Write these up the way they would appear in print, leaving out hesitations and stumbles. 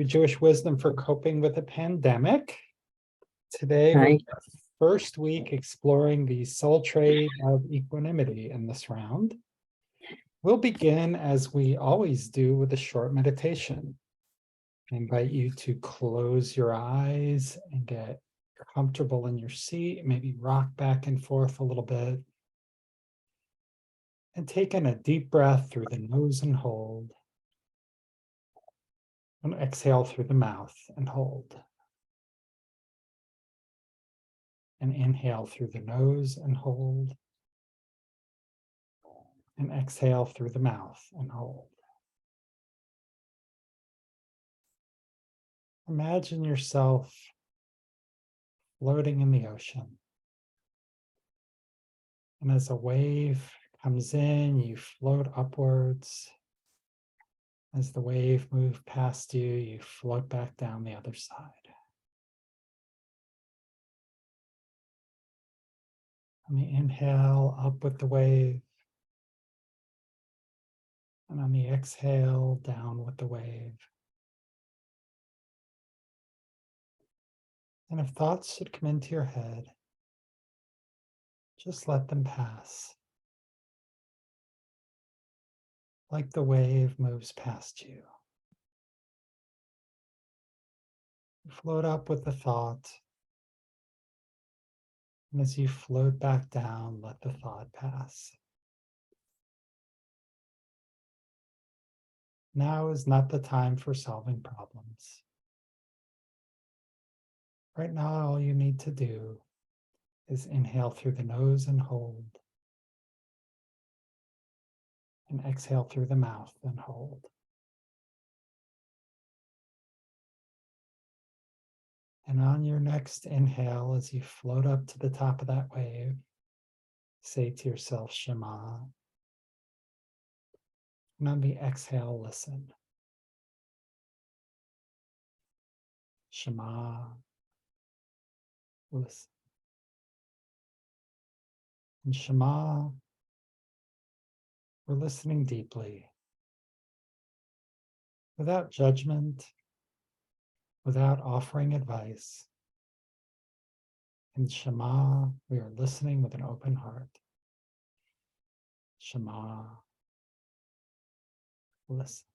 Jewish wisdom for coping with the pandemic. Today, we're Right. first week exploring the soul trade of equanimity in this round. We'll begin, as we always do, with a short meditation. I invite you to close your eyes and get comfortable in your seat, maybe rock back and forth a little bit. And take in a deep breath through the nose and hold. And exhale through the mouth and hold. And inhale through the nose and hold. And exhale through the mouth and hold. Imagine yourself floating in the ocean. And as a wave comes in, you float upwards. As the wave moves past you, you float back down the other side. On the inhale, up with the wave. And on the exhale, down with the wave. And if thoughts should come into your head, just let them pass. Like the wave moves past you. You float up with the thought. And as you float back down, let the thought pass. Now is not the time for solving problems. Right now, all you need to do is inhale through the nose and hold. And exhale through the mouth and hold. And on your next inhale, as you float up to the top of that wave, say to yourself, Shema. And on the exhale, listen. Shema. Listen. And Shema, we're listening deeply, without judgment, without offering advice. In Shema, we are listening with an open heart. Shema, listen.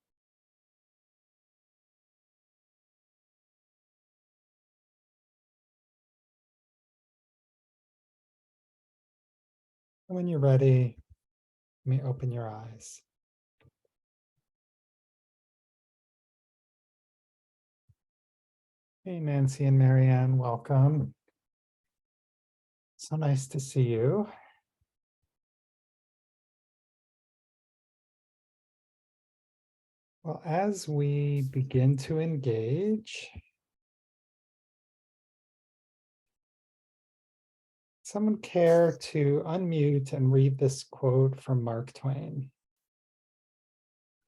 And when you're ready, you may open your eyes. Hey, Nancy and Marianne, welcome. So nice to see you. Well, as we begin to engage, someone care to unmute and read this quote from Mark Twain?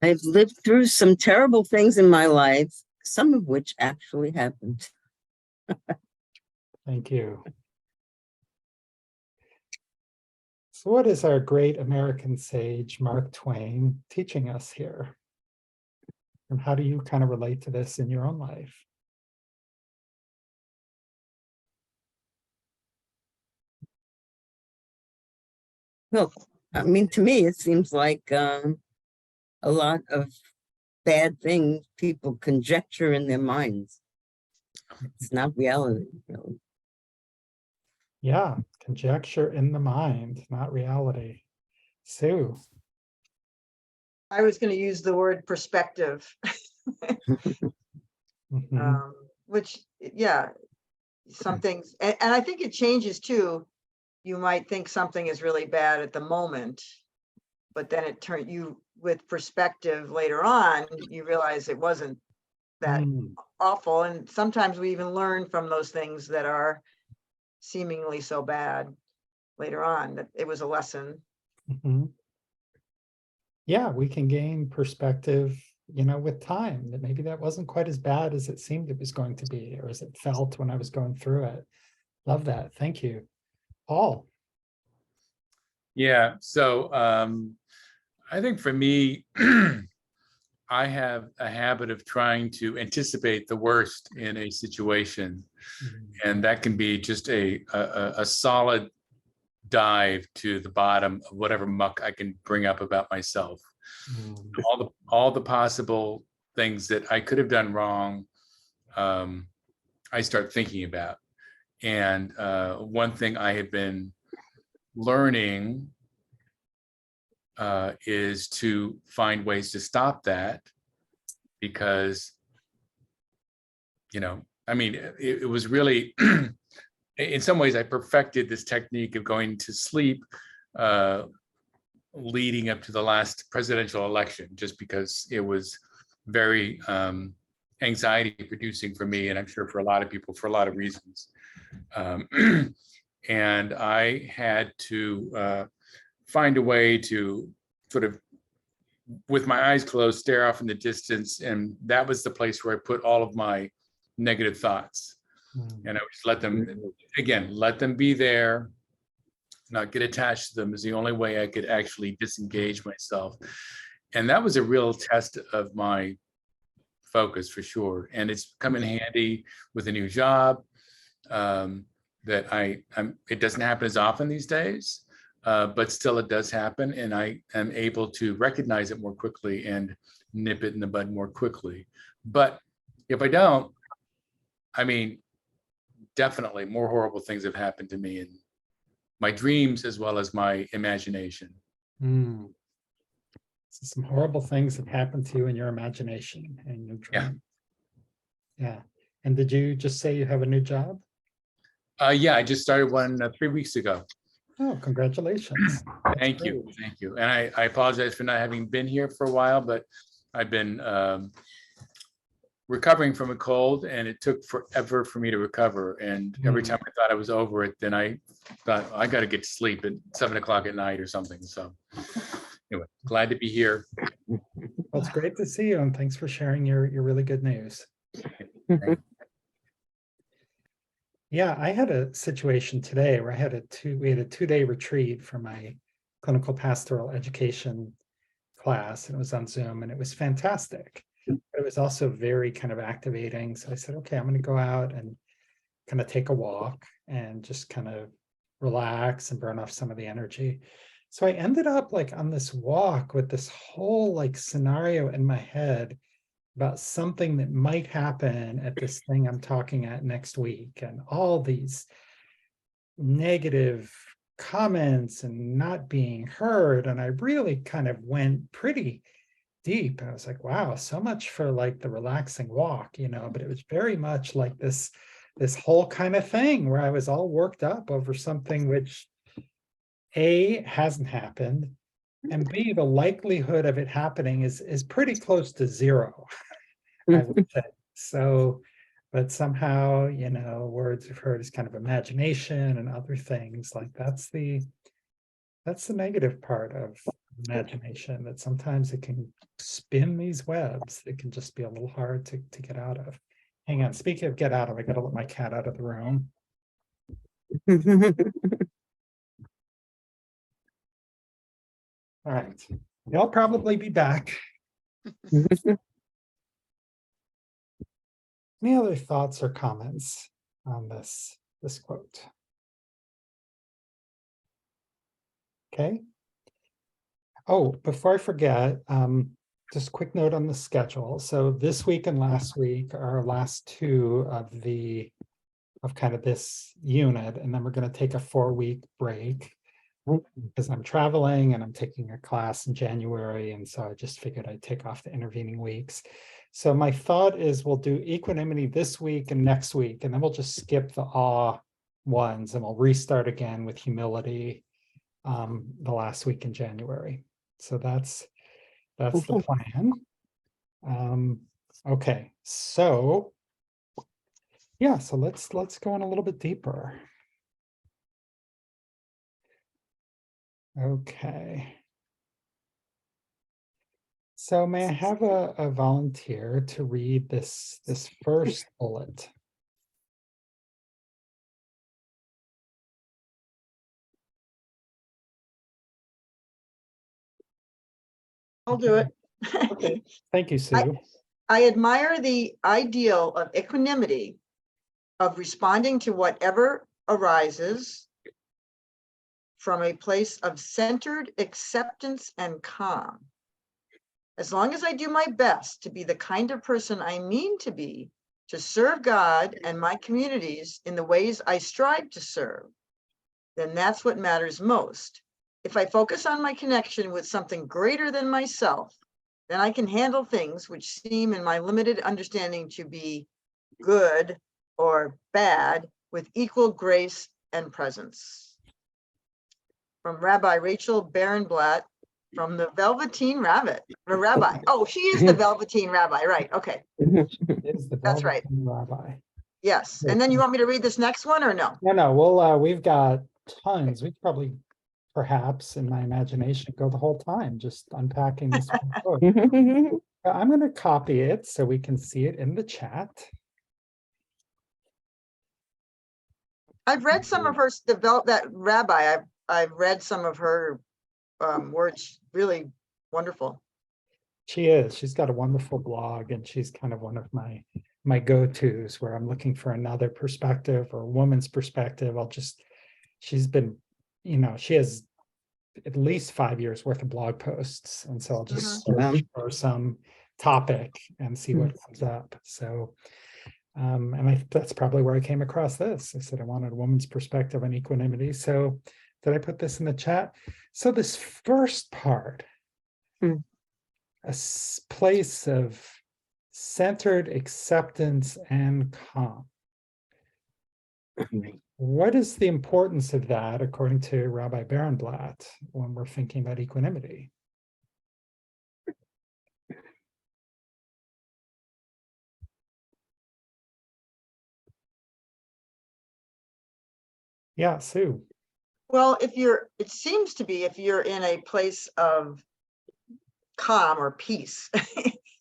I've lived through some terrible things in my life, some of which actually happened. Thank you. So what is our great American sage, Mark Twain, teaching us here? And how do you kind of relate to this in your own life? Well, I mean, to me, it seems like a lot of bad things people conjecture in their minds. It's not reality, really. Yeah, conjecture in the mind, not reality. Sue. I was going to use the word perspective, which, yeah, some things, and I think it changes too. You might think something is really bad at the moment, but then it turned you with perspective later on, you realize it wasn't that awful. And sometimes we even learn from those things that are seemingly so bad later on, that it was a lesson. Yeah, we can gain perspective, with time, that maybe that wasn't quite as bad as it seemed it was going to be, or as it felt when I was going through it. Love that. Thank you. Paul. Yeah, so I think for me, I have a habit of trying to anticipate the worst in a situation, and that can be just a solid dive to the bottom of whatever muck I can bring up about myself. All the possible things that I could have done wrong, I start thinking about. And one thing I have been learning is to find ways to stop that, because, I mean, it was really, in some ways, I perfected this technique of going to sleep leading up to the last presidential election, just because it was very anxiety producing for me, and I'm sure for a lot of people for a lot of reasons. And I had to find a way to sort of, with my eyes closed, stare off in the distance. And that was the place where I put all of my negative thoughts. And I would just let them be there, not get attached to them, is the only way I could actually disengage myself. And that was a real test of my focus, for sure. And it's come in handy with a new job that it doesn't happen as often these days, but still it does happen. And I am able to recognize it more quickly and nip it in the bud more quickly. But if I don't, I mean, definitely more horrible things have happened to me in my dreams as well as my imagination. So some horrible things have happened to you in your imagination and your dream. Yeah. And did you just say you have a new job? Yeah, I just started one 3 weeks ago. Oh, congratulations. Thank you. Thank you. And I apologize for not having been here for a while, but I've been recovering from a cold, and it took forever for me to recover. And every time I thought I was over it, then I thought, I got to get to sleep at 7 o'clock at night or something. So anyway, glad to be here. Well, it's great to see you, and thanks for sharing your really good news. Yeah, I had a situation today where I had we had a 2-day retreat for my clinical pastoral education class, and it was on Zoom, and it was fantastic. But it was also very kind of activating. So I said, okay, I'm going to go out and kind of take a walk and just kind of relax and burn off some of the energy. So I ended up like on this walk with this whole like scenario in my head about something that might happen at this thing I'm talking at next week, and all these negative comments and not being heard. And I really kind of went pretty deep. I was like, wow, so much for like the relaxing walk, but it was very much like this whole kind of thing where I was all worked up over something which A, hasn't happened, and B, the likelihood of it happening is pretty close to zero, I would say. So, but somehow, words we've heard is kind of imagination and other things. Like that's the negative part of imagination, that sometimes it can spin these webs that can just be a little hard to get out of. Hang on, speaking of get out of, I gotta let my cat out of the room. All right, they'll probably be back. Any other thoughts or comments on this quote? Okay. Oh, before I forget, just a quick note on the schedule. So this week and last week are our last two of kind of this unit, and then we're going to take a 4-week break because I'm traveling and I'm taking a class in January, and so I just figured I'd take off the intervening weeks. So my thought is we'll do equanimity this week and next week, and then we'll just skip the awe ones, and we'll restart again with humility the last week in January. So that's the plan. Okay, so yeah, so let's go in a little bit deeper. Okay. So may I have a volunteer to read this first bullet? I'll do it. Okay, thank you, I- Sue. I admire the ideal of equanimity, of responding to whatever arises from a place of centered acceptance and calm. As long as I do my best to be the kind of person I mean to be, to serve God and my communities in the ways I strive to serve, then that's what matters most. If I focus on my connection with something greater than myself, then I can handle things which seem in my limited understanding to be good or bad with equal grace and presence. From Rabbi Rachel Barenblatt from the Velveteen Rabbit, or Rabbi. Oh, she is the Velveteen Rabbi, right? Okay, Is the That's right. Velveteen Rabbi. yes. And then you want me to read this next one or no? No, well, we've got tons. We could probably, perhaps in my imagination, go the whole time just unpacking this one book. I'm going to copy it so we can see it in the chat. I've read some of her that rabbi. I've read some of her words. Really wonderful. She is. She's got a wonderful blog, and she's kind of one of my go-tos where I'm looking for another perspective or a woman's perspective. She's been, she has at least 5 years worth of blog posts, and so I'll just search for some topic and see what comes up. So, and that's probably where I came across this. I said I wanted a woman's perspective on equanimity. So, did I put this in the chat? So this first part, place of centered acceptance and calm. What is the importance of that, according to Rabbi Barenblatt, when we're thinking about equanimity? Yeah, Sue. Well, it seems to be if you're in a place of calm or peace,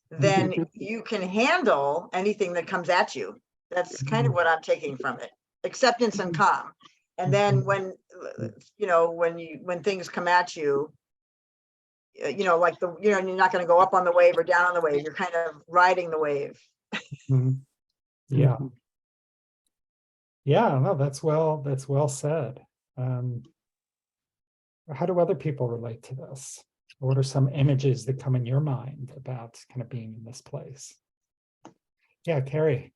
then you can handle anything that comes at you. That's kind of what I'm taking from it. Acceptance and calm. And then when things come at you, like you're not going to go up on the wave or down on the wave. You're kind of riding the wave. Yeah. Yeah, no, that's well said. How do other people relate to this? What are some images that come in your mind about kind of being in this place? Yeah, Carrie.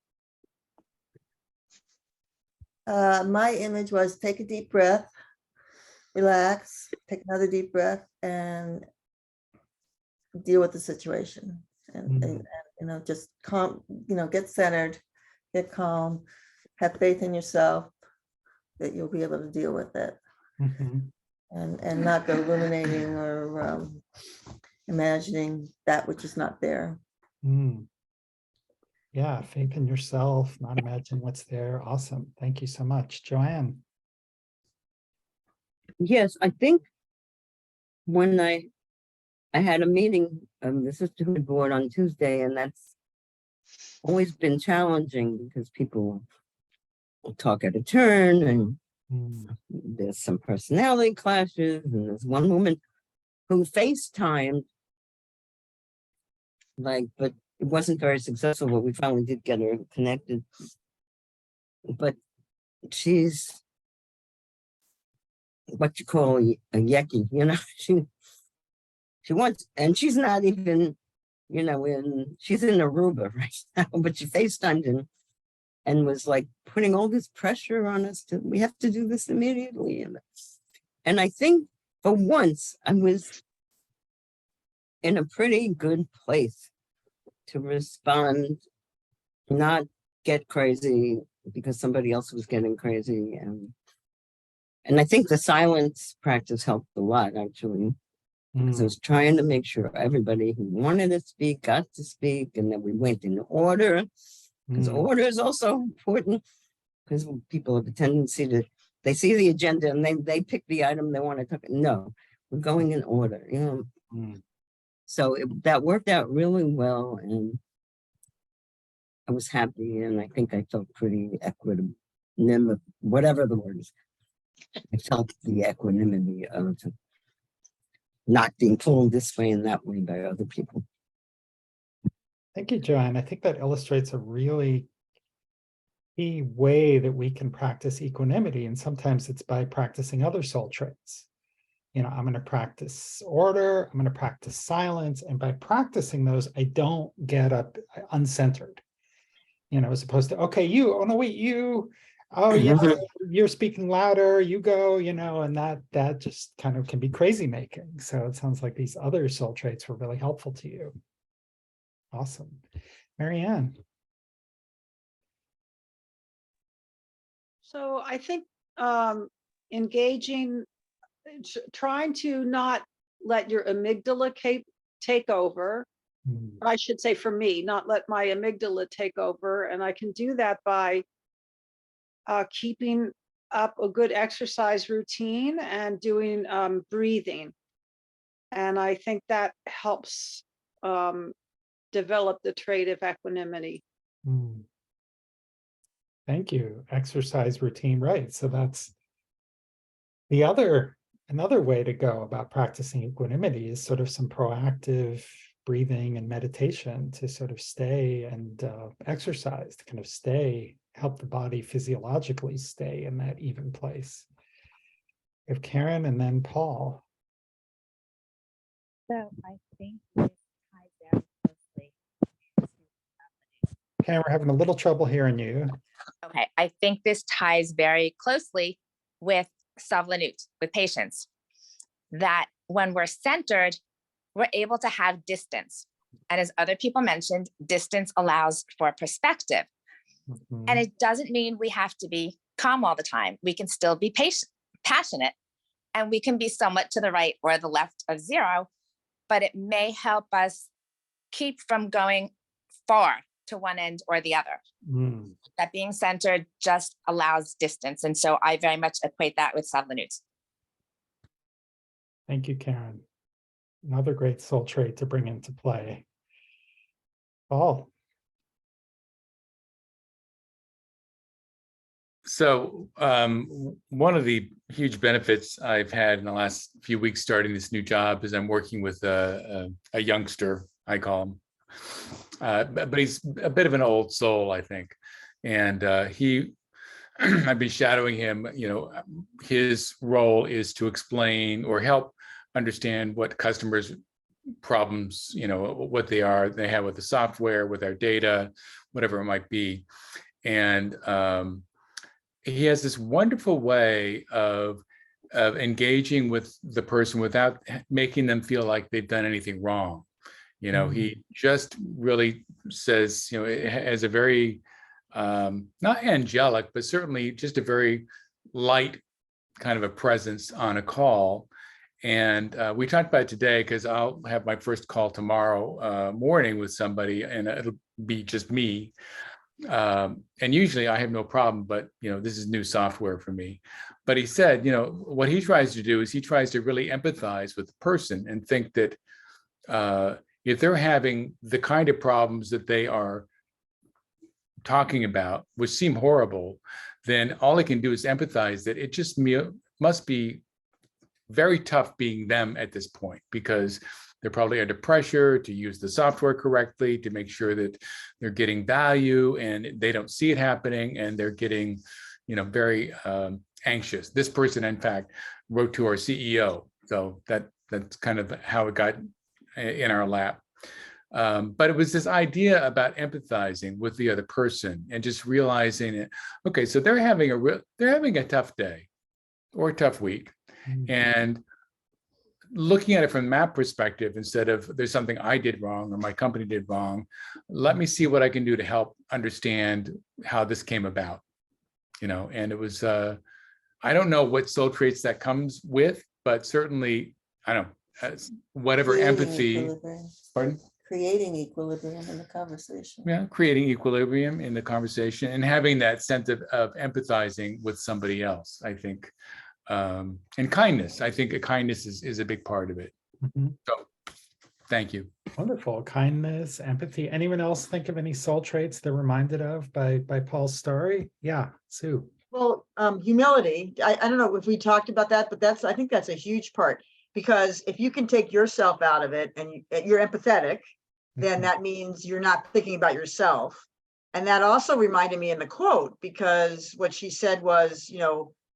My image was take a deep breath, relax, take another deep breath, and deal with the situation. And just calm, get centered, get calm, have faith in yourself that you'll be able to deal with it. And not go ruminating or imagining that which is not there. Yeah, faith in yourself, not imagine what's there. Awesome. Thank you so much. Joanne. Yes, I think when I had a meeting of the sisterhood board on Tuesday, and that's always been challenging because people talk at a turn, and there's some personality clashes, and there's one woman who FaceTimed, but it wasn't very successful, but we finally did get her connected. But she's what you call a yucky, she wants, and she's not even, she's in Aruba right now, but she FaceTimed and was like putting all this pressure on us we have to do this immediately. And I think for once I was in a pretty good place to respond, not get crazy because somebody else was getting crazy. And I think the silence practice helped a lot, actually, because I was trying to make sure everybody who wanted to speak got to speak, and then we went in order, because order is also important, because people have a tendency they see the agenda and they pick the item they want to talk. No, we're going in order, So that worked out really well, and I was happy, and I think I felt pretty equitable, whatever the word is. I felt the equanimity of not being pulled this way and that way by other people. Thank you, Joanne. I think that illustrates a really key way that we can practice equanimity. And sometimes it's by practicing other soul traits. You know, I'm going to practice order, I'm going to practice silence. And by practicing those, I don't get up uncentered. You know, as opposed to, okay, you, oh no, wait, you, oh yeah, you're speaking louder, you go, you know, and that just kind of can be crazy making. So it sounds like these other soul traits were really helpful to you. Awesome. Marianne. So I think engaging, trying to not let your amygdala take over. I should say for me, not let my amygdala take over. And I can do that by keeping up a good exercise routine and doing breathing. And I think that helps develop the trait of equanimity. Thank you. Exercise routine, right? So that's another way to go about practicing equanimity is sort of some proactive breathing and meditation to sort of stay and exercise to kind of help the body physiologically stay in that even place. We have Karen and then Paul. So I think this ties very closely to Karen, we're having a little trouble hearing you. okay, I think this ties very closely with Savlanut, with patience, that when we're centered, we're able to have distance. And as other people mentioned, distance allows for perspective. And it doesn't mean we have to be calm all the time. We can still be passionate, and we can be somewhat to the right or the left of zero, but it may help us keep from going far to one end or the other. That being centered just allows distance. And so I very much equate that with Savlanut. Thank you, Karen. Another great soul trait to bring into play. Paul. So one of the huge benefits I've had in the last few weeks starting this new job is I'm working with a youngster, I call him. But he's a bit of an old soul, I think. And I've been shadowing him, you know, his role is to explain or help understand what customers' problems, you know, what they have with the software, with our data, whatever it might be. And he has this wonderful way of engaging with the person without making them feel like they've done anything wrong. You know, he just really says, you know, it has a very, not angelic, but certainly just a very light kind of a presence on a call. And we talked about it today because I'll have my first call tomorrow morning with somebody, and it'll be just me. And usually I have no problem, but you know, this is new software for me. But he said, you know, what he tries to do is he tries to really empathize with the person and think that if they're having the kind of problems that they are talking about, which seem horrible, then all I can do is empathize that it just must be very tough being them at this point, because they're probably under pressure to use the software correctly, to make sure that they're getting value, and they don't see it happening, and they're getting, you know, very anxious. This person, in fact, wrote to our CEO, so that's kind of how it got in our lap. But it was this idea about empathizing with the other person and just realizing it. Okay, so they're having a tough day or a tough week, and looking at it from that perspective, instead of there's something I did wrong or my company did wrong, let me see what I can do to help understand how this came about. You know, and it was I don't know what soul traits that comes with, but certainly I don't know, whatever Creating empathy. equilibrium. Pardon? Creating equilibrium in the conversation. Yeah, creating equilibrium in the conversation and having that sense of empathizing with somebody else, I think. And kindness, I think kindness is a big part of it. So thank you. Wonderful. Kindness, empathy. Anyone else think of any soul traits they're reminded of by Paul's story? Yeah, Sue. Well, humility, I don't know if we talked about that, but I think that's a huge part, because if you can take yourself out of it and you're empathetic, then Mhm. that means you're not thinking about yourself. And that also reminded me in the quote, because what she said was,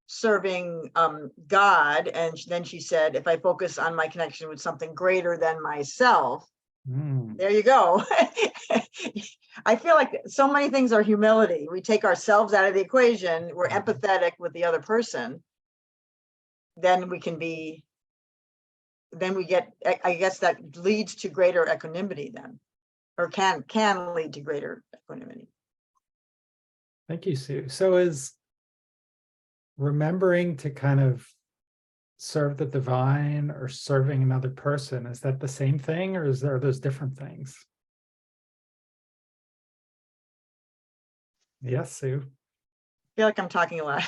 serving God. And then she said, if I focus on my connection with something greater than myself, Mm, there you go. I feel like so many things are humility. We take ourselves out of the equation. We're Mhm. empathetic with the other person. Then we get, I guess that leads to greater equanimity then, or can lead to greater equanimity. Thank you, Sue. So is remembering to kind of serve the divine or serving another person, is that the same thing, or are those different things? Yes, Sue. I feel like I'm talking a lot.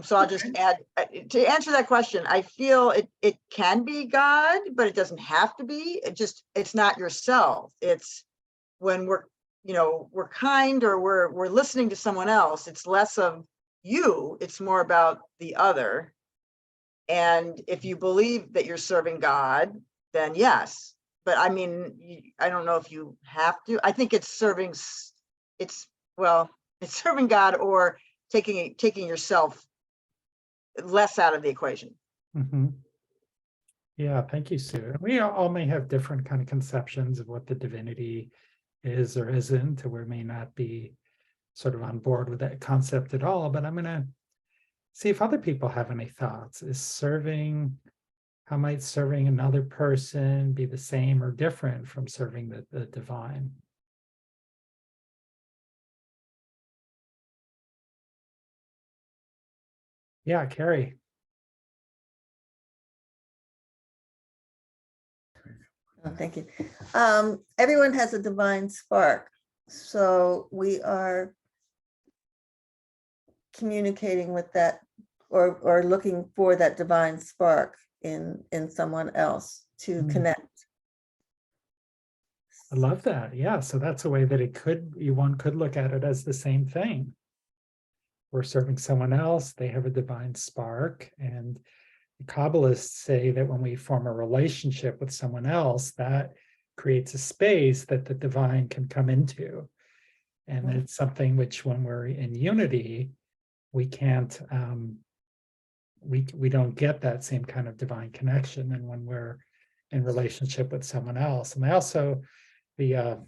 So I'll just add, to answer that question, I feel it can be God, but it doesn't have to be. It's not yourself. It's when we're kind, or we're listening to someone else, it's less of you, it's more about the other. And if you believe that you're serving God, then yes. But I mean, I don't know if you have to. I think it's serving God, or taking yourself less out of the equation. Mhm. Yeah, thank you, Sue. We all may have different kind of conceptions of what the divinity is or isn't, or we may not be sort of on board with that concept at all, but I'm going to see if other people have any thoughts. How might serving another person be the same or different from serving the divine? Yeah, Carrie. Oh, thank you. Everyone has a divine spark. So we are communicating with that, or looking for that divine spark in someone else to Mm. connect. I love that. Yeah, so that's a way that one could look at it as the same thing. We're serving someone else, they have a divine spark, and the Kabbalists say that when we form a relationship with someone else, that creates a space that the divine can come into. And it's something which, when we're in unity, we can't, we don't get that same kind of divine connection. And when we're in relationship with someone else, and also the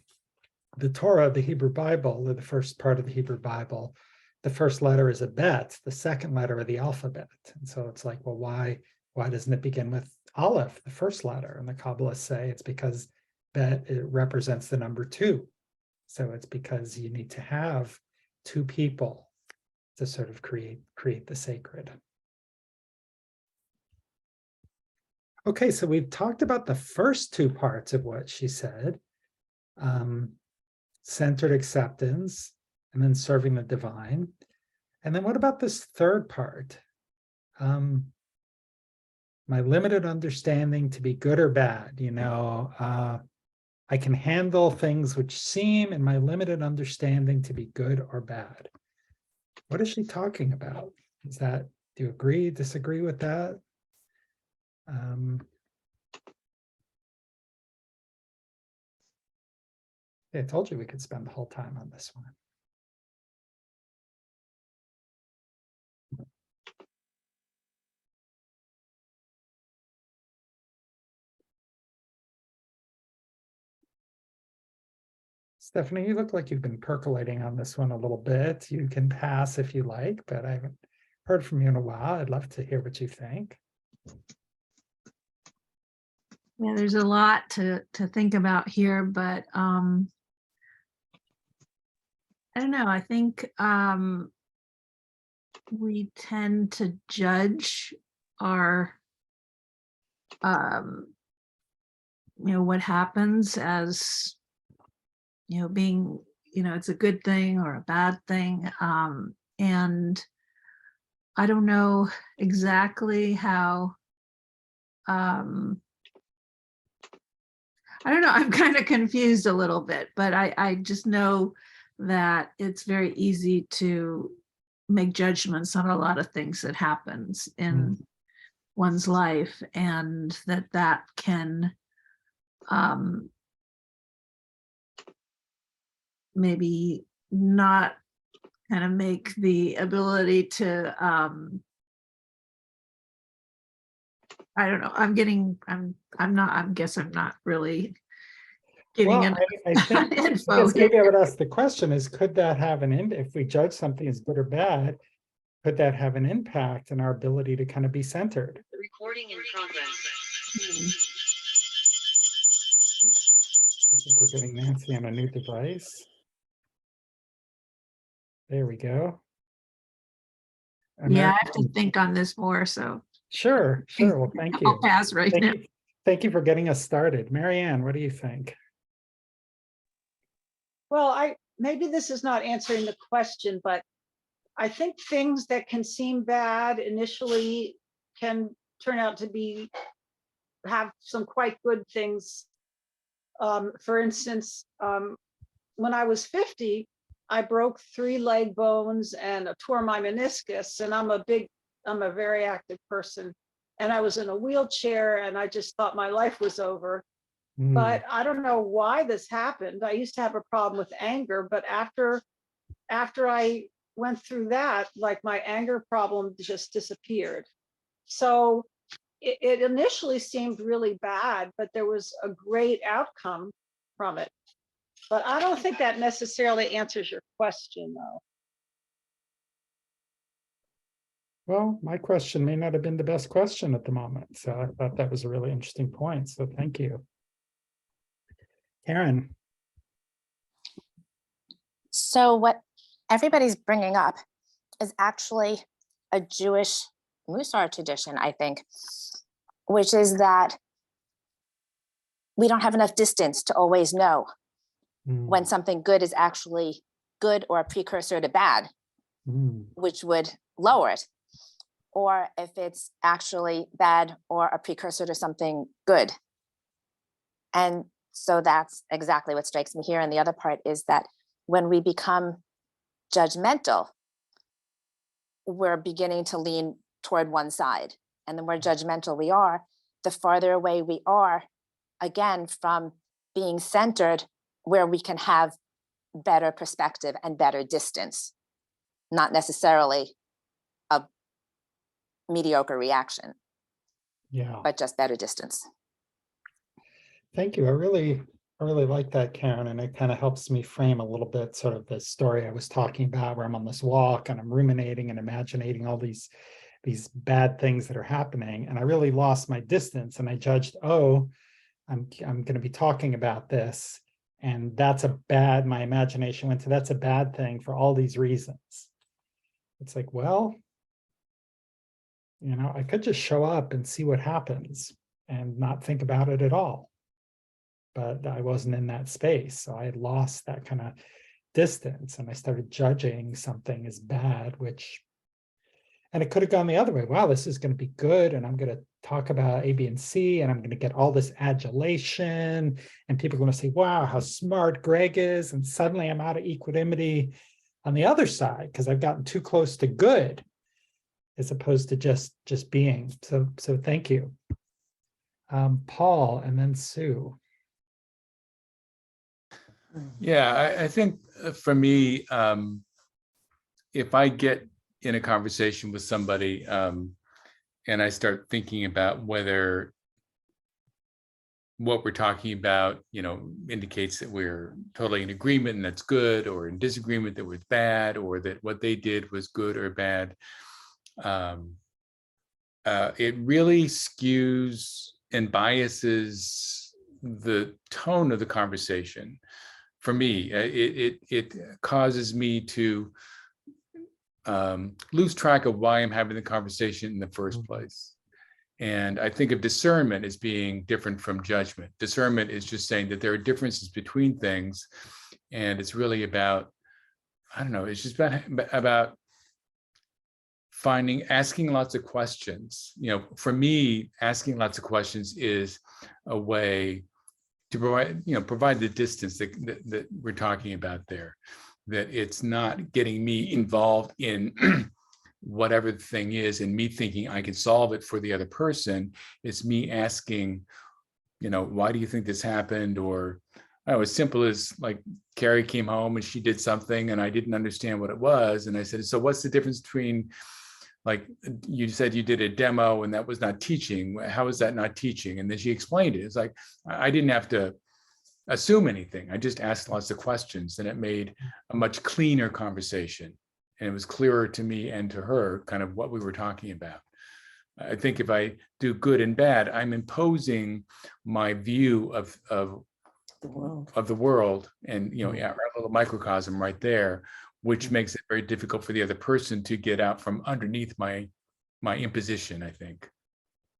Torah, the Hebrew Bible, or the first part of the Hebrew Bible, the first letter is a bet, the second letter of the alphabet. And so it's like, well, why doesn't it begin with Aleph, the first letter? And the Kabbalists say it's because bet, it represents the number 2. So it's because you need to have 2 people to sort of create the sacred. Okay, so we've talked about the first 2 parts of what she said. Centered acceptance, and then serving the divine. And then what about this third part? My limited understanding to be good or bad, I can handle things which seem in my limited understanding to be good or bad. What is she talking about? Do you agree, disagree with that? I told you we could spend the whole time on this one. Stephanie, you look like you've been percolating on this one a little bit. You can pass if you like, but I haven't heard from you in a while. I'd love to hear what you think. Yeah, there's a lot to think about here, but I don't know. I think we tend to judge our what happens as being it's a good thing or a bad thing, and I don't know exactly how I don't know. I'm kind of confused a little bit, but I just know that it's very easy to make judgments on a lot of things that happens in one's life, and that can maybe not kind of make the ability to, I don't know, I guess I'm not really getting Well, enough I think, I info guess maybe I here. would ask the question is, could that have if we judge something as good or bad, could that have an impact on our ability to kind of be centered? Recording in progress. I think we're getting Nancy on a new device. There we go. Yeah, I have to American- think on this more, so Sure, sure. Well, thank I'll you. pass right now. Thank you for getting us started. Marianne, what do you think? Well, maybe this is not answering the question, but I think things that can seem bad initially can turn out to have some quite good things. For instance, when I was 50, I broke 3 leg bones and tore my meniscus, and I'm a very active person. And I was in a wheelchair and I just thought my life was over. Hmm, But I don't know why this happened. I used to have a problem with anger, but after I went through that, like my anger problem just disappeared. So it initially seemed really bad, but there was a great outcome from it. But I don't think that necessarily answers your question, though. Well, my question may not have been the best question at the moment, so I thought that was a really interesting point. So thank you. Karen. So what everybody's bringing up is actually a Jewish Mussar tradition, I think, which is that we don't have enough distance to always know when something good is actually good or a precursor to bad, which would lower it, or if it's actually bad or a precursor to something good. And so that's exactly what strikes me here. And the other part is that when we become judgmental, we're beginning to lean toward one side. And the more judgmental we are, the farther away we are, again, from being centered, where we can have better perspective and better distance, not necessarily a mediocre reaction, Yeah, but just better distance. thank you. I really like that, Karen, and it kind of helps me frame a little bit sort of the story I was talking about, where I'm on this walk and I'm ruminating and imagining all these bad things that are happening, and I really lost my distance, and I judged, oh, I'm going to be talking about this, and that's a bad, my imagination went to, that's a bad thing for all these reasons. It's like, well, I could just show up and see what happens and not think about it at all. But I wasn't in that space. So I had lost that kind of distance, and I started judging something as bad, and it could have gone the other way. Wow, this is going to be good. And I'm going to talk about A, B, and C, and I'm going to get all this adulation, and people are going to say, wow, how smart Greg is. And suddenly I'm out of equanimity on the other side because I've gotten too close to good as opposed to just being. So thank you. Paul, and then Sue. Yeah, I think for me, if I get in a conversation with somebody and I start thinking about whether what we're talking about, indicates that we're totally in agreement and that's good, or in disagreement that was bad, or that what they did was good or bad, it really skews and biases the tone of the conversation. For me, it causes me to lose track of why I'm having the conversation in the first place. And I think of discernment as being different from judgment. Discernment is just saying that there are differences between things, and it's really about, I don't know, it's just about asking lots of questions. For me, asking lots of questions is a way to provide the distance that we're talking about there, that it's not getting me involved in whatever the thing is and me thinking I can solve it for the other person. It's me asking, why do you think this happened? Or as simple as like Carrie came home and she did something and I didn't understand what it was. And I said, so what's the difference between, like you said you did a demo and that was not teaching. How is that not teaching? And then she explained it. It's like, I didn't have to assume anything. I just asked lots of questions and it made a much cleaner conversation. And it was clearer to me and to her kind of what we were talking about. I think if I do good and bad, I'm imposing my view of The world. the world and, our little microcosm right there, which makes it very difficult for the other person to get out from underneath my imposition, I think.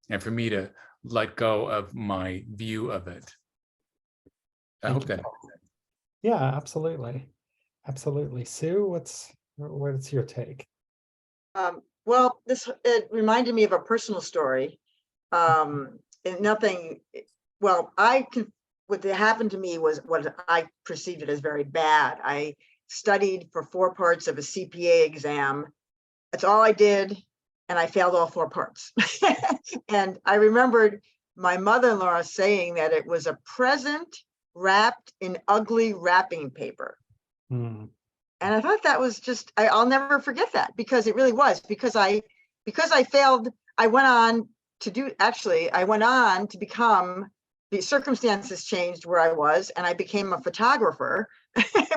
And for me to let go of my view of it. I Thank hope you, that. Paul. Yeah, absolutely. Absolutely. Sue, what's your take? Well, it reminded me of a personal story. And nothing, well, what happened to me was what I perceived it as very bad. I studied for 4 parts of a CPA exam. That's all I did. And I failed all 4 parts. And I remembered my mother-in-law saying that it was a present wrapped in ugly wrapping paper. Hmm. And I thought that was just, I'll never forget that, because it really was, because I failed, I went on to become, the circumstances changed where I was, and I became a photographer,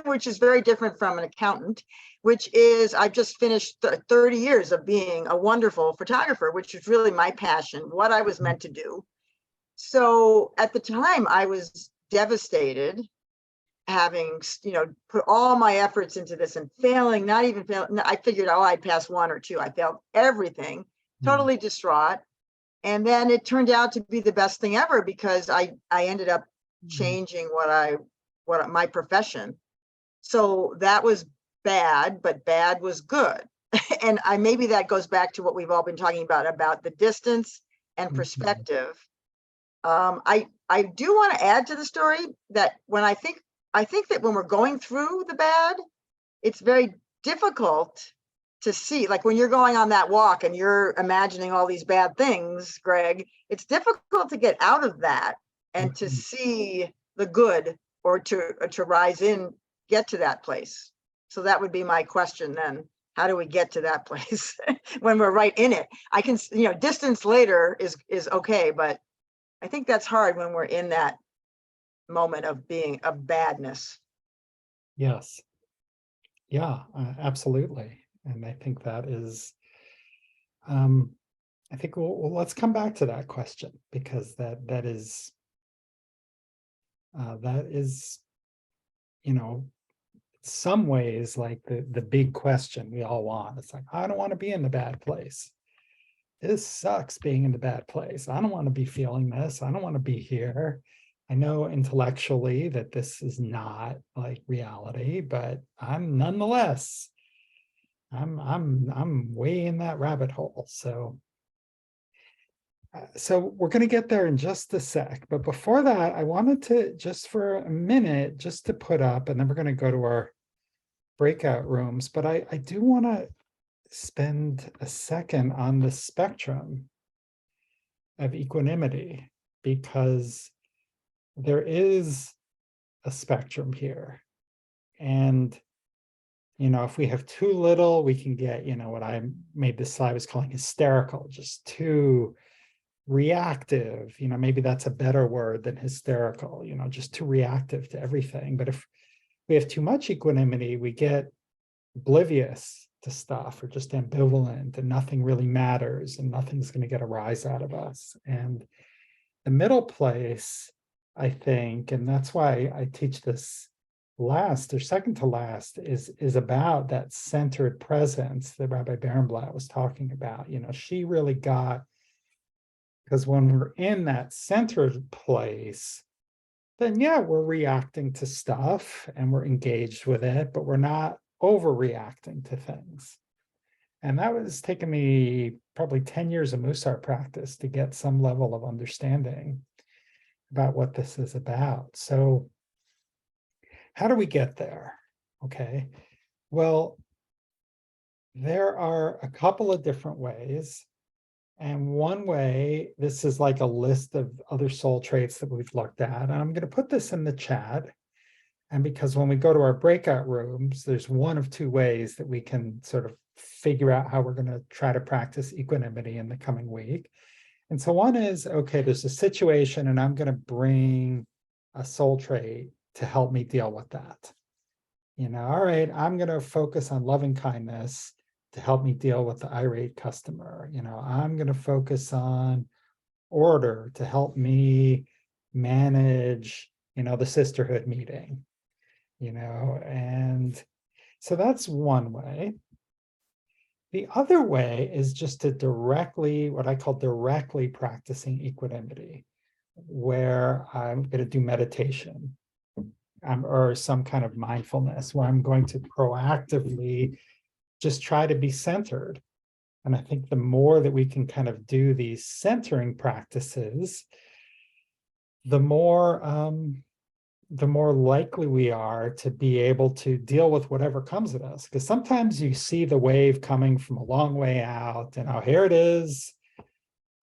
which is very different from an accountant, which is, I've just finished 30 years of being a wonderful photographer, which is really my passion, what I was meant to do. So at the time I was devastated, having put all my efforts into this and failing, not even failing. I figured, oh, I'd pass 1 or 2. I failed everything, totally distraught. And then it turned out to be the best thing ever, because I ended up changing what my profession. So that was bad, but bad was good. And maybe that goes back to what we've all been talking about the distance and perspective. I do want to add to the story that when I think that when we're going through the bad, it's very difficult to see, like when you're going on that walk and you're imagining all these bad things, Greg, it's difficult to get out of that and to see the good, or to rise in, get to that place. So that would be my question then. How do we get to that place when we're right in it? I can, distance later is okay, but I think that's hard when we're in that moment of being a badness. Yes. Yeah, absolutely. And I think that is, I think let's come back to that question, because that is, some ways like the big question we all want. It's like, I don't want to be in the bad place. This sucks being in the bad place. I don't want to be feeling this. I don't want to be here. I know intellectually that this is not like reality, but I'm nonetheless, I'm way in that rabbit hole. So we're going to get there in just a sec. But before that, I wanted to just for a minute, just to put up, and then we're going to go to our breakout rooms. But I do want to spend a second on the spectrum of equanimity, because there is a spectrum here. And, if we have too little, we can get, what I made this slide was calling hysterical, just too reactive. Maybe that's a better word than hysterical, just too reactive to everything. But if we have too much equanimity, we get oblivious to stuff, or just ambivalent, and nothing really matters, and nothing's going to get a rise out of us. And the middle place, I think, and that's why I teach this last or second to last, is about that centered presence that Rabbi Barenblatt was talking about. She really got, because when we're in that centered place, then yeah, we're reacting to stuff and we're engaged with it, but we're not overreacting to things. And that was taking me probably 10 years of Mussar practice to get some level of understanding about what this is about. So how do we get there? Okay, well, there are a couple of different ways. And one way, this is like a list of other soul traits that we've looked at, and I'm going to put this in the chat. And because when we go to our breakout rooms, there's one of two ways that we can sort of figure out how we're going to try to practice equanimity in the coming week. And so one is, okay, there's a situation and I'm going to bring a soul trait to help me deal with that. You know, all right, I'm going to focus on loving kindness to help me deal with the irate customer. You know, I'm going to focus on order to help me manage, you know, the sisterhood meeting, you know, and so that's one way. The other way is just to directly, what I call directly practicing equanimity, where I'm going to do meditation or some kind of mindfulness, where I'm going to proactively just try to be centered. And I think the more that we can kind of do these centering practices, the more likely we are to be able to deal with whatever comes at us. Because sometimes you see the wave coming from a long way out, and oh, here it is.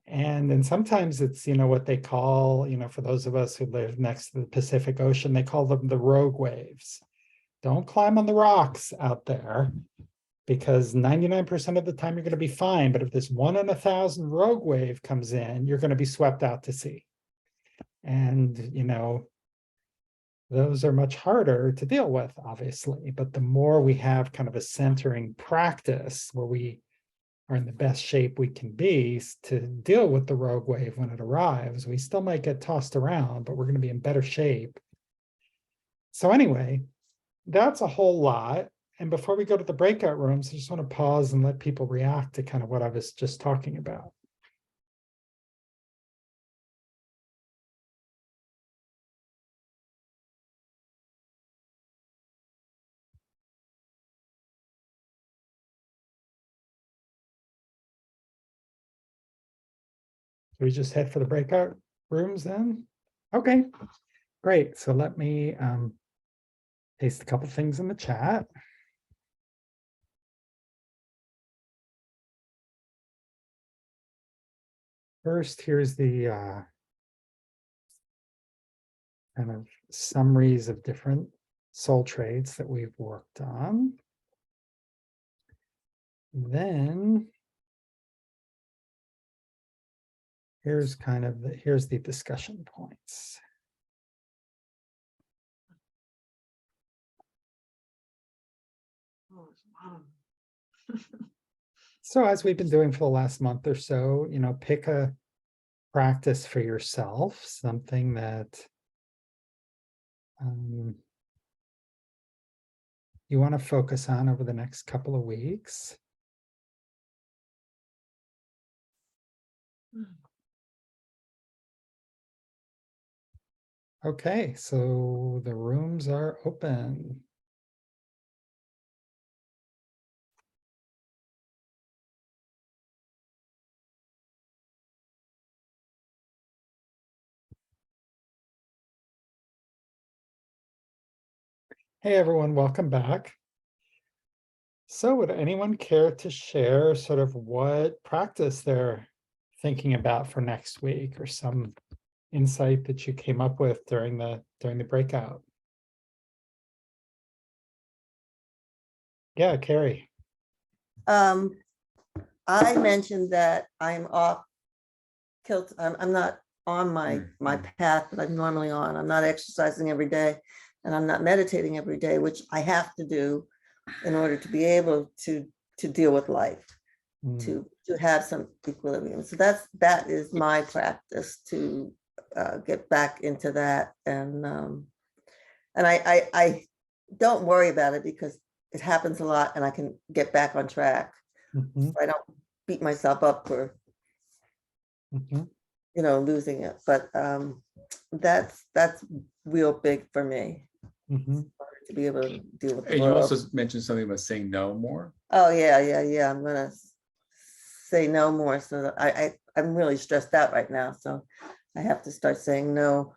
And then sometimes it's, you know, what they call, you know, for those of us who live next to the Pacific Ocean, they call them the rogue waves. Don't climb on the rocks out there, because 99% of the time you're going to be fine. But if this 1 in 1,000 rogue wave comes in, you're going to be swept out to sea. And, you know, those are much harder to deal with, obviously. But the more we have kind of a centering practice where we are in the best shape we can be to deal with the rogue wave when it arrives, we still might get tossed around, but we're going to be in better shape. So anyway, that's a whole lot. And before we go to the breakout rooms, I just want to pause and let people react to kind of what I was just talking about. So we just head for the breakout rooms then? Okay, great. So let me paste a couple things in the chat. First, here's the kind of summaries of different soul traits that we've worked on. Then here's kind of here's the discussion points. So as we've been doing for the last month or so, you know, pick a practice for yourself, something that you want to focus on over the next couple of weeks. Okay, so the rooms are open. Hey everyone, welcome back. So would anyone care to share sort of what practice they're thinking about for next week, or some insight that you came up with during the breakout? Yeah, Carrie. I mentioned that I'm off kilt. I'm not on my path that I'm normally on. I'm not exercising every day, and I'm not meditating every day, which I have to do in order to be able to deal with life, to have some equilibrium. So that is my practice, to get back into that. And I don't worry about it because it happens a lot and I can get back on track. So I don't beat myself up for you know, losing it. But that's real big for me, to be able to deal with the And you world. also mentioned something about saying no more. Oh yeah. I'm gonna say no more. So that I'm really stressed out right now. So I have to start saying no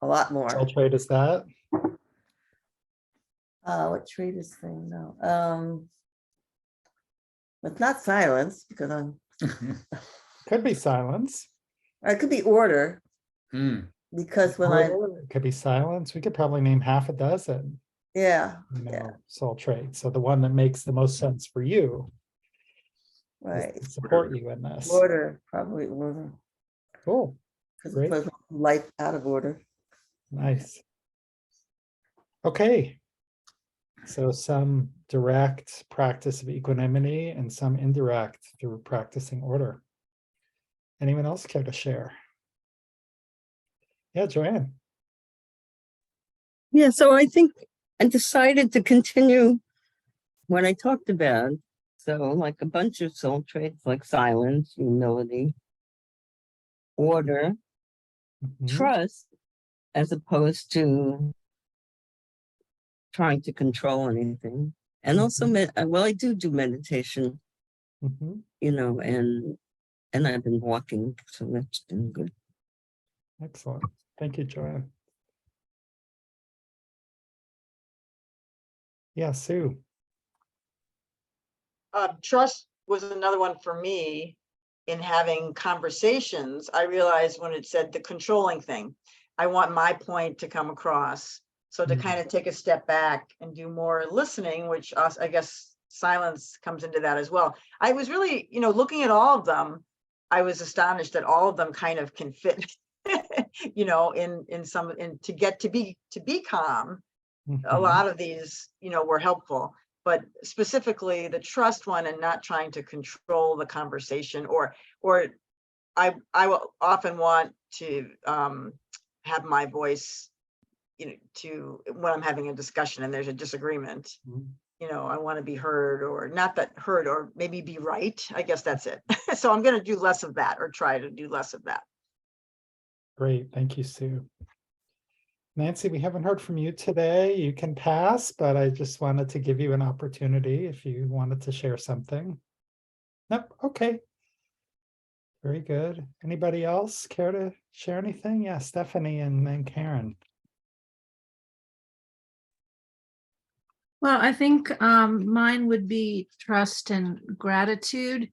a lot more. What trait is that? What trait is saying no? It's not silence, because I'm Could be silence. It could be order, Hmm. because when I, Order, it could be silence. We could probably name half a dozen, yeah, you yeah, know, soul traits. So the one that makes the most sense for you is right. to support you in this. Order, probably order, Cool. because Great. it puts life out of order. Nice. Okay. So some direct practice of equanimity and some indirect through practicing order. Anyone else care to share? Yeah, Joanne. Yeah, so I think I decided to continue what I talked about. So like a bunch of soul traits like silence, humility, order, Mhm. trust, as opposed to trying to control anything. And also, well, I do meditation, Mhm. you know, and I've been walking, so that's been good. Excellent. Thank you, Joanne. Yeah, Sue. Trust was another one for me in having conversations. I realized when it said the controlling thing, I want my point to come across. So to Mhm. kind of take a step back and do more listening, which I guess silence comes into that as well. I was really, looking at all of them, I was astonished that all of them kind of can fit, to get to be calm. A Mhm. lot of these, were helpful, but specifically the trust one and not trying to control the conversation or I will often want to have my voice, to when I'm having a discussion and there's a disagreement, Mhm. I want to be heard, or not that heard, or maybe be right. I guess that's it. So I'm going to do less of that, or try to do less of that. Great. Thank you, Sue. Nancy, we haven't heard from you today. You can pass, but I just wanted to give you an opportunity if you wanted to share something. Nope. Okay. Very good. Anybody else care to share anything? Yeah, Stephanie and then Karen. Well, I think mine would be trust and gratitude.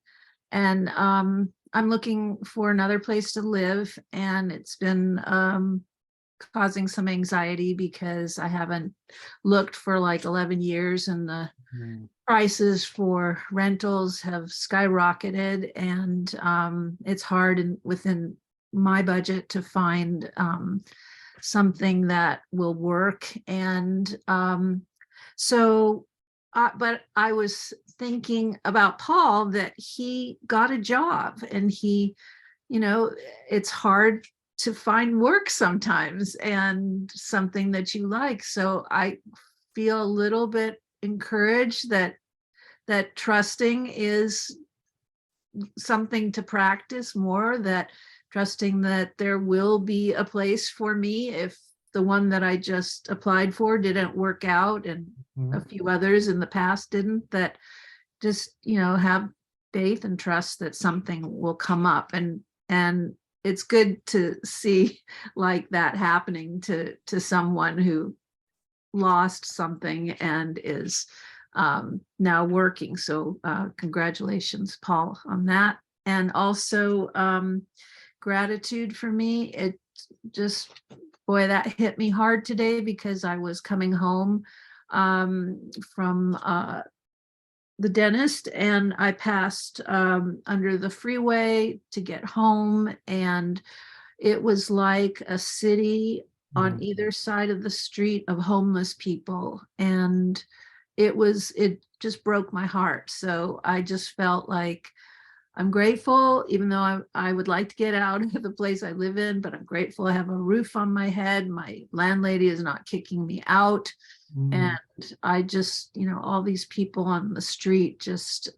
And I'm looking for another place to live, and it's been causing some anxiety because I haven't looked for like 11 years, and the Mm. prices for rentals have skyrocketed, and it's hard within my budget to find something that will work. And but I was thinking about Paul, that he got a job, and it's hard to find work sometimes, and something that you like. So I feel a little bit encouraged that trusting is something to practice more, that trusting that there will be a place for me if the one that I just applied for didn't work out, and a few others in the past didn't, that just, have faith and trust that something will come up. And it's good to see like that happening to someone who lost something and is now working. So congratulations, Paul, on that. And also gratitude for me. It just, boy, that hit me hard today, because I was coming home from the dentist, and I passed under the freeway to get home, and it was like a city on either side of the street of homeless people, and it just broke my heart. So I just felt like I'm grateful, even though I would like to get out of the place I live in, but I'm grateful I have a roof on my head. My landlady is not kicking me out. And I just, all these people on the street, it's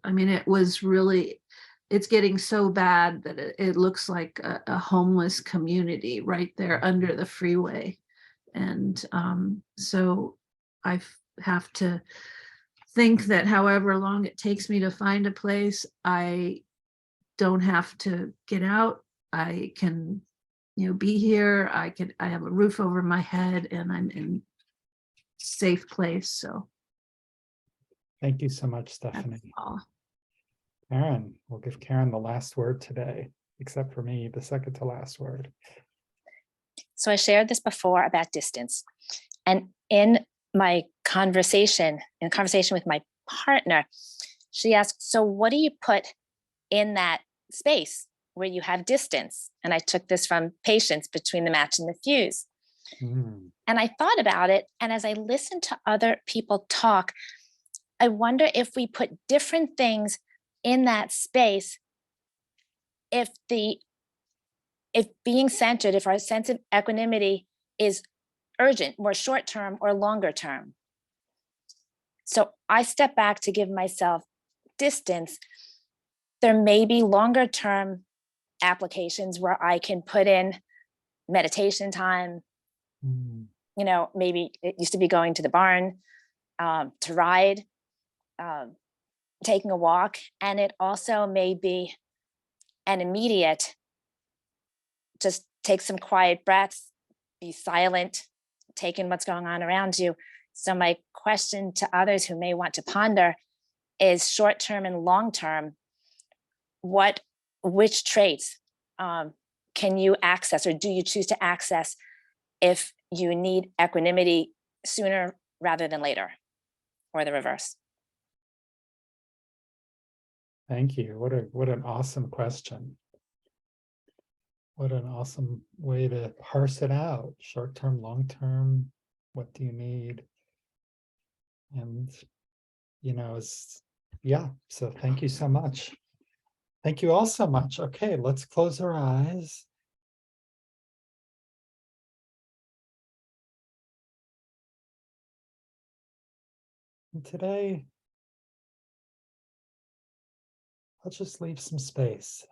getting so bad that it looks like a homeless community right there under the freeway. And so I have to think that however long it takes me to find a place, I don't have to get out. I can, be here. I have a roof over my head, and I'm in safe place. So Thank you so much, that's Stephanie. all. Karen, we'll give Karen the last word today, except for me, the second to last word. So I shared this before about distance. And in my conversation with my partner, she asked, so what do you put in that space where you have distance? And I took this from patience between the match and the fuse. Mm, And I thought about it. And as I listened to other people talk, I wonder if we put different things in that space, if being centered, if our sense of equanimity is urgent, more short term or longer term. So I step back to give myself distance. There may be longer term applications where I can put in meditation time. mm, Maybe it used to be going to the barn to ride, taking a walk. And it also may be an immediate, just take some quiet breaths, be silent, take in what's going on around you. So my question to others who may want to ponder is short-term and long-term, which traits can you access, or do you choose to access if you need equanimity sooner rather than later, or the reverse? thank you. What an awesome question. What an awesome way to parse it out. Short term, long term, what do you need? And so thank you so much. Thank you all so much. Okay, let's close our eyes. And today, I'll just leave some space.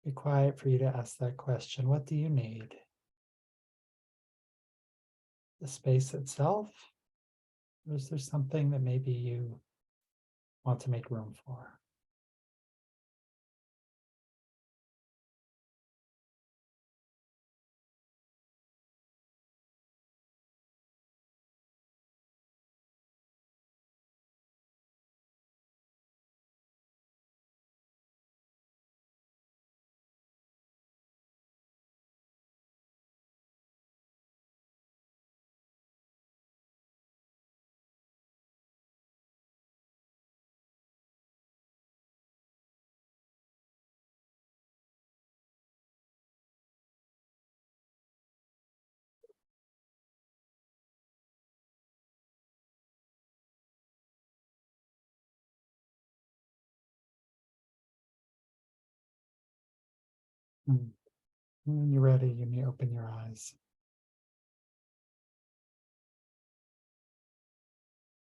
Be quiet for you to ask that question. What do you need? The space itself? Or is there something that maybe you want to make room for? When you're ready, you may open your eyes.